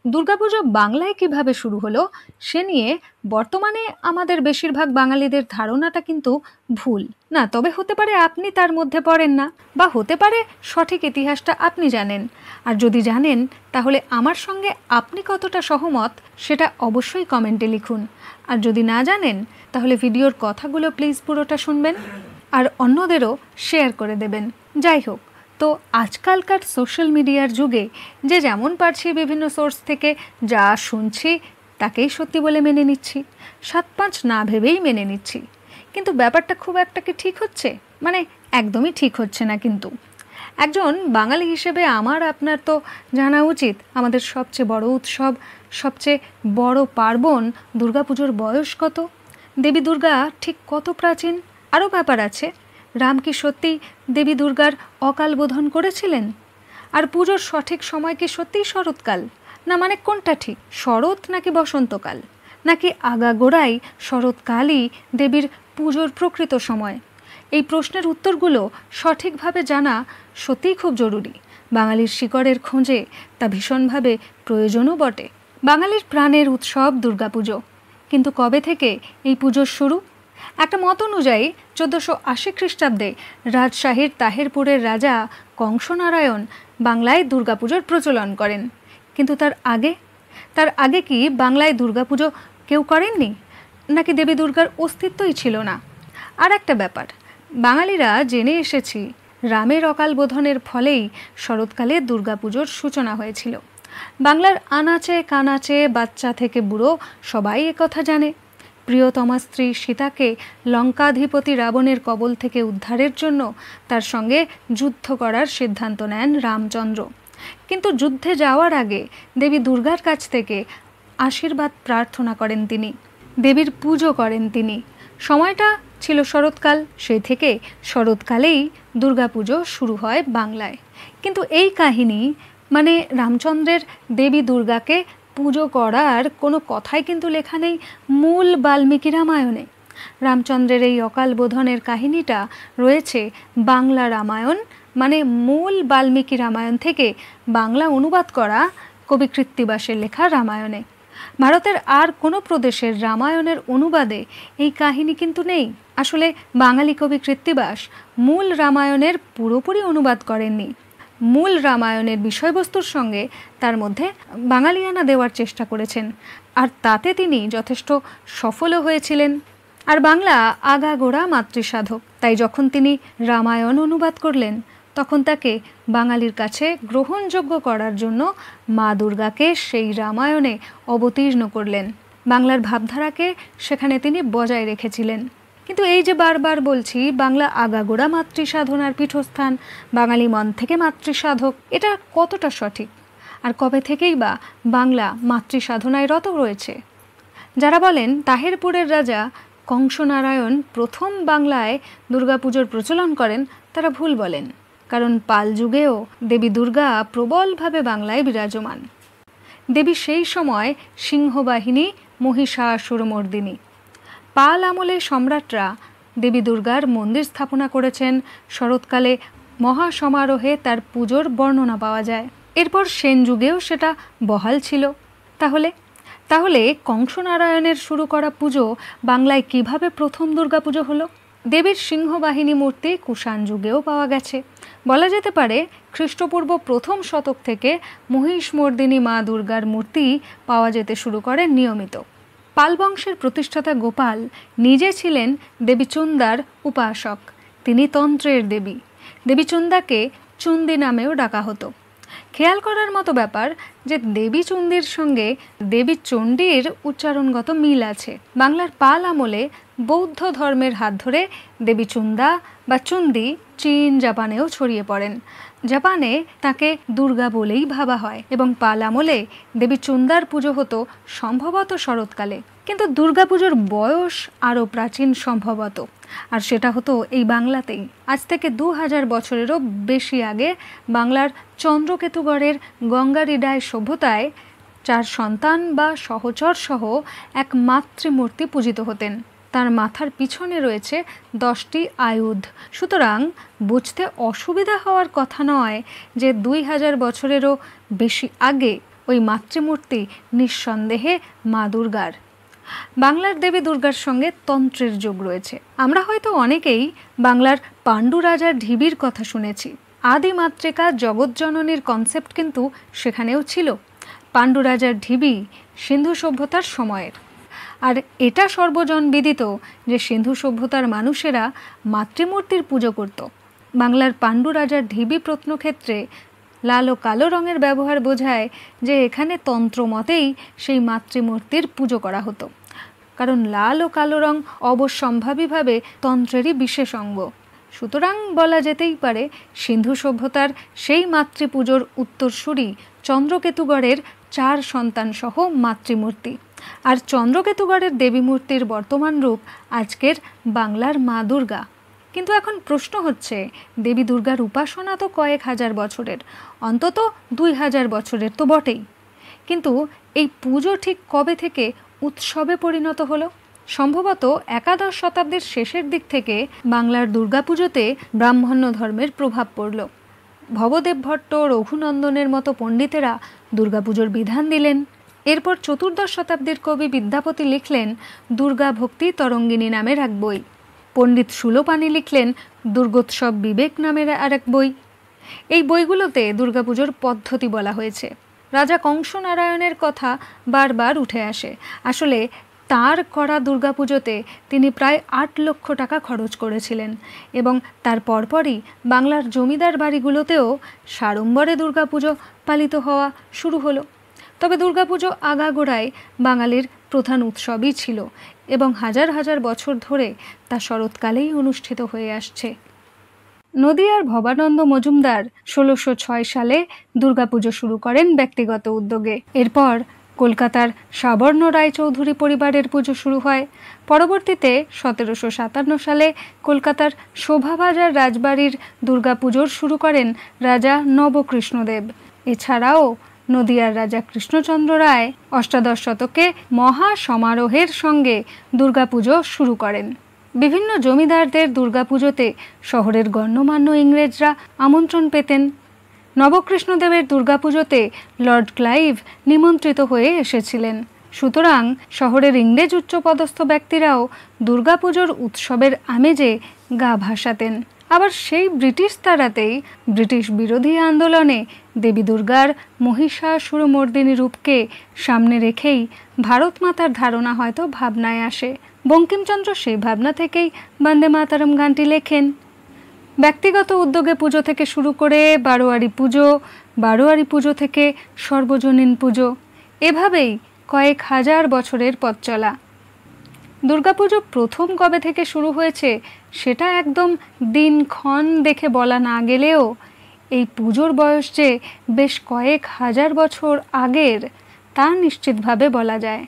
দুর্গাপুজো বাংলায় কিভাবে শুরু হলো সে নিয়ে বর্তমানে আমাদের বেশিরভাগ বাঙালিদের ধারণাটা কিন্তু ভুল। না, তবে হতে পারে আপনি তার মধ্যে পড়েন না, বা হতে পারে সঠিক ইতিহাসটা আপনি জানেন। আর যদি জানেন তাহলে আমার সঙ্গে আপনি কতটা সহমত সেটা অবশ্যই কমেন্টে লিখুন। আর যদি না জানেন তাহলে ভিডিওর কথাগুলো প্লিজ পুরোটা শুনবেন আর অন্যদেরও শেয়ার করে দেবেন। যাই হোক, তো আজকালকার সোশ্যাল মিডিয়ার যুগে যে যেমন পারছি বিভিন্ন সোর্স থেকে যা শুনছি তাকেই সত্যি বলে মেনে নিচ্ছি, ৭-৫ না ভেবেই মেনে নিচ্ছি। কিন্তু ব্যাপারটা খুব একটা কি ঠিক হচ্ছে? মানে একদমই ঠিক হচ্ছে না। কিন্তু একজন বাঙালি হিসেবে আমার আপনার তো জানা উচিত আমাদের সবচেয়ে বড় উৎসব, সবচেয়ে বড় পার্বণ দুর্গাপুজোর বয়স কত, দেবী দুর্গা ঠিক কত প্রাচীন। আরও ব্যাপার আছে, রাম কি সত্যি দেবী দুর্গার অকাল বোধন করেছিলেন? আর পুজোর সঠিক সময় কি সত্যিই শরৎকাল? না মানে কোনটা ঠিক, শরৎ নাকি বসন্তকাল? নাকি আগাগোড়াই শরৎকালই দেবীর পুজোর প্রকৃত সময়? এই প্রশ্নের উত্তরগুলো সঠিকভাবে জানা সত্যিই খুব জরুরি। বাঙালির শিকড়ের খোঁজে তা ভীষণভাবে প্রয়োজনও বটে। বাঙালির প্রাণের উৎসব দুর্গাপুজো, কিন্তু কবে থেকে এই পুজোর শুরু? একটা মত অনুযায়ী ১৪৮০ খ্রিস্টাব্দে রাজশাহীর তাহেরপুরের রাজা কংসনারায়ণ বাংলায় দুর্গাপুজোর প্রচলন করেন। কিন্তু তার আগে কি বাংলায় দুর্গাপুজো কেউ করেননি? নাকি দেবী দুর্গার অস্তিত্বই ছিল না? আর একটা ব্যাপার, বাঙালিরা জেনে এসেছি রামের অকাল বোধনের ফলেই শরৎকালে দুর্গাপুজোর সূচনা হয়েছিল। বাংলার আনাচে কানাচে বাচ্চা থেকে বুড়ো সবাই একথা জানে। প্রিয়তমা স্ত্রী সীতাকে লঙ্কাধিপতি রাবণের কবল থেকে উদ্ধারের জন্য তার সঙ্গে যুদ্ধ করার সিদ্ধান্ত নেন রামচন্দ্র। কিন্তু যুদ্ধে যাওয়ার আগে দেবী দুর্গার কাছ থেকে আশীর্বাদ প্রার্থনা করেন তিনি, দেবীর পুজো করেন তিনি। সময়টা ছিল শরৎকাল, সেই থেকে শরৎকালেই দুর্গাপুজো শুরু হয় বাংলায়। কিন্তু এই কাহিনী মানে রামচন্দ্রের দেবী দুর্গাকে পুজো করার কোনো কথাই কিন্তু লেখা নেই মূল বাল্মীকি রামায়ণে। রামচন্দ্রের এই অকাল বোধনের কাহিনীটা রয়েছে বাংলা রামায়ণ মানে মূল বাল্মীকি রামায়ণ থেকে বাংলা অনুবাদ করা কবি কৃত্তিবাসের লেখা রামায়ণে। ভারতের আর কোনো প্রদেশের রামায়ণের অনুবাদে এই কাহিনী কিন্তু নেই। আসলে বাঙালি কবি কৃত্তিবাস মূল রামায়ণের পুরোপুরি অনুবাদ করেননি। মূল রামায়ণের বিষয়বস্তুর সঙ্গে তার মধ্যে বাঙালিয়ানা দেওয়ার চেষ্টা করেছেন, আর তাতে তিনি যথেষ্ট সফলও হয়েছিলেন। আর বাংলা আগাগোড়া মাতৃসাধক, তাই যখন তিনি রামায়ণ অনুবাদ করলেন তখন তাকে বাঙালির কাছে গ্রহণযোগ্য করার জন্য মা দুর্গাকে সেই রামায়ণে অবতীর্ণ করলেন। বাংলার ভাবধারাকে সেখানে তিনি বজায় রেখেছিলেন। কিন্তু এই যে বারবার বলছি বাংলা আগাগোড়া মাতৃসাধনার পীঠস্থান, বাঙালি মন থেকে মাতৃসাধক, এটা কতটা সঠিক? আর কবে থেকেই বা বাংলা মাতৃসাধনায় রত রয়েছে? যারা বলেন তাহেরপুরের রাজা কংসনারায়ণ প্রথম বাংলায় দুর্গাপুজোর প্রচলন করেন তারা ভুল বলেন, কারণ পাল যুগেও দেবী দুর্গা প্রবলভাবে বাংলায় বিরাজমান। দেবী সেই সময় সিংহবাহিনী মহিষাসুরমর্দিনী। পাল আমলে সম্রাটরা দেবী দুর্গার মন্দির স্থাপনা করেছেন। শরৎকালে মহাসমারোহে তার পুজোর বর্ণনা পাওয়া যায়। এরপর সেন যুগেও সেটা বহাল ছিল। তাহলে কংসনারায়ণের শুরু করা পুজো বাংলায় কিভাবে প্রথম দুর্গাপুজো হলো? দেবীর সিংহবাহিনী মূর্তি কুষাণ যুগেও পাওয়া গেছে। বলা যেতে পারে খ্রিস্টপূর্ব প্রথম শতক থেকে মহিষমর্দিনী মা দুর্গার মূর্তি পাওয়া যেতে শুরু করে নিয়মিত। পাল বংশের প্রতিষ্ঠাতা গোপাল নিজে ছিলেন দেবী চুন্দার উপাসক। তিনি তন্ত্রের দেবী। দেবী চুন্দাকে চুন্দি নামেও ডাকা হতো। খেয়াল করার মতো ব্যাপার যে দেবী চুন্দির সঙ্গে দেবী চণ্ডীর উচ্চারণগত মিল আছে। বাংলার পাল আমলে বৌদ্ধ ধর্মের হাত ধরে দেবী চুন্দা বা চুন্দি চীন জাপানেও ছড়িয়ে পড়েন। জাপানে তাকে দুর্গা বলেই ভাবা হয় এবং পাল আমলে দেবী চুন্দার পুজো হতো সম্ভবত শরৎকালে। কিন্তু দুর্গাপুজোর বয়স আরও প্রাচীন সম্ভবত, আর সেটা হতো এই বাংলাতেই। আজ থেকে ২০০০ বছরেরও বেশি আগে বাংলার চন্দ্রকেতুগড়ের গঙ্গারিডায় সভ্যতায় ৪ সন্তান বা সহচর সহ এক মাতৃমূর্তি পূজিত হতেন। তার মাথার পিছনে রয়েছে 10টি আয়ুধ। সুতরাং বুঝতে অসুবিধা হওয়ার কথা নয় যে ২০০০ বছরেরও বেশি আগে ওই মাতৃমূর্তি নিঃসন্দেহে মা দুর্গার। বাংলার দেবী দুর্গার সঙ্গে তন্ত্রের যোগ রয়েছে। আমরা হয়তো অনেকেই বাংলার পাণ্ডু রাজার ঢিবির কথা শুনেছি। আদি মাতৃকা জগৎজননীর কনসেপ্ট কিন্তু সেখানেও ছিল। পাণ্ডু রাজার ঢিবি সিন্ধু সভ্যতার সময়ের। আর এটা সর্বজনবিদিত যে সিন্ধু সভ্যতার মানুষেরা মাতৃমূর্তির পুজো করত। বাংলার পাণ্ডু রাজার ঢিবি প্রত্নক্ষেত্রে লাল ও কালো রঙের ব্যবহার বোঝায় যে এখানে তন্ত্র মতেই সেই মাতৃমূর্তির পুজো করা হতো, কারণ লাল ও কালো রং অবশ্যম্ভাবীভাবে তন্ত্রেরই বিশেষ অঙ্গ। সুতরাং বলা যেতেই পারে সিন্ধু সভ্যতার সেই মাতৃপুজোর উত্তরসূরি চন্দ্রকেতুগড়ের 4 সন্তান সহ মাতৃমূর্তি। আর চন্দ্রকেতুগড়ের দেবী মূর্তির বর্তমান রূপ আজকের বাংলার মা দুর্গা। কিন্তু এখন প্রশ্ন হচ্ছে, দেবী দুর্গার উপাসনা তো কয়েক হাজার বছরের, অন্তত 2000 বছরের তো বটেই, কিন্তু এই পুজো ঠিক কবে থেকে উৎসবে পরিণত হলো? সম্ভবত একাদশ শতাব্দীর শেষের দিক থেকে বাংলার দুর্গাপুজোতে ব্রাহ্মণ্য ধর্মের প্রভাব পড়ল। ভবদেব ভট্ট, রঘুনন্দনের মতো পণ্ডিতেরা দুর্গাপুজোর বিধান দিলেন। এরপর চতুর্দশ শতাব্দীর কবি বিদ্যাপতি লিখলেন দুর্গা ভক্তি তরঙ্গিনী নামের এক বই। পণ্ডিত সুলোপানি লিখলেন দুর্গোৎসব বিবেক নামের আরেক বই। এই বইগুলোতে দুর্গাপুজোর পদ্ধতি বলা হয়েছে। রাজা কংসনারায়ণের কথা বারবার উঠে আসে। আসলে তার করা দুর্গাপুজোতে তিনি প্রায় 8 লক্ষ টাকা খরচ করেছিলেন এবং তার পরপরই বাংলার জমিদার বাড়িগুলোতেও সাড়ম্বরে দুর্গাপুজো পালিত হওয়া শুরু হলো। তবে দুর্গাপুজো আগাগোড়ায় বাঙালির প্রধান উৎসবই ছিল এবং হাজার হাজার বছর ধরে তা শরৎকালেই অনুষ্ঠিত হয়ে আসছে। নদিয়ার ভবানন্দ মজুমদার 1606 সালে দুর্গাপুজো শুরু করেন ব্যক্তিগত উদ্যোগে। এরপর কলকাতার সাবর্ণ রায়চৌধুরী পরিবারের পুজো শুরু হয়। পরবর্তীতে 1757 সালে কলকাতার শোভাবাজার রাজবাড়ির দুর্গাপুজোর শুরু করেন রাজা নবকৃষ্ণদেব। এছাড়াও নদিয়ার রাজা কৃষ্ণচন্দ্র রায় অষ্টাদশ শতকে মহা সমারোহের সঙ্গে দুর্গাপুজো শুরু করেন। বিভিন্ন জমিদারদের দুর্গাপুজোতে শহরের গণ্যমান্য ইংরেজরা আমন্ত্রণ পেতেন। নবকৃষ্ণদেবের দুর্গাপুজোতে লর্ড ক্লাইভ নিমন্ত্রিত হয়ে এসেছিলেন। সুতরাং শহরের ইংরেজ উচ্চপদস্থ ব্যক্তিরাও দুর্গাপুজোর উৎসবের আমেজে গা ভাসাতেন। আবার সেই ব্রিটিশ তাড়াতেই ব্রিটিশ বিরোধী আন্দোলনে দেবী দুর্গার মহিষাসুরমর্দিনী রূপকে সামনে রেখেই ভারত মাতার ধারণা হয়তো ভাবনায় আসে। বঙ্কিমচন্দ্র সেই ভাবনা থেকেই বন্দে মাতরম গানটি লেখেন। ব্যক্তিগত উদ্যোগে পুজো থেকে শুরু করে বারোয়ারি পুজো, বারোয়ারি পুজো থেকে সর্বজনীন পুজো, এভাবেই কয়েক হাজার বছরের পথ চলা। দুর্গাপুজো প্রথম কবে থেকে শুরু হয়েছে সেটা একদম দিনক্ষণ দেখে বলা না গেলেও এই পুজোর বয়স যে বেশ কয়েক হাজার বছর আগের তা নিশ্চিতভাবে বলা যায়।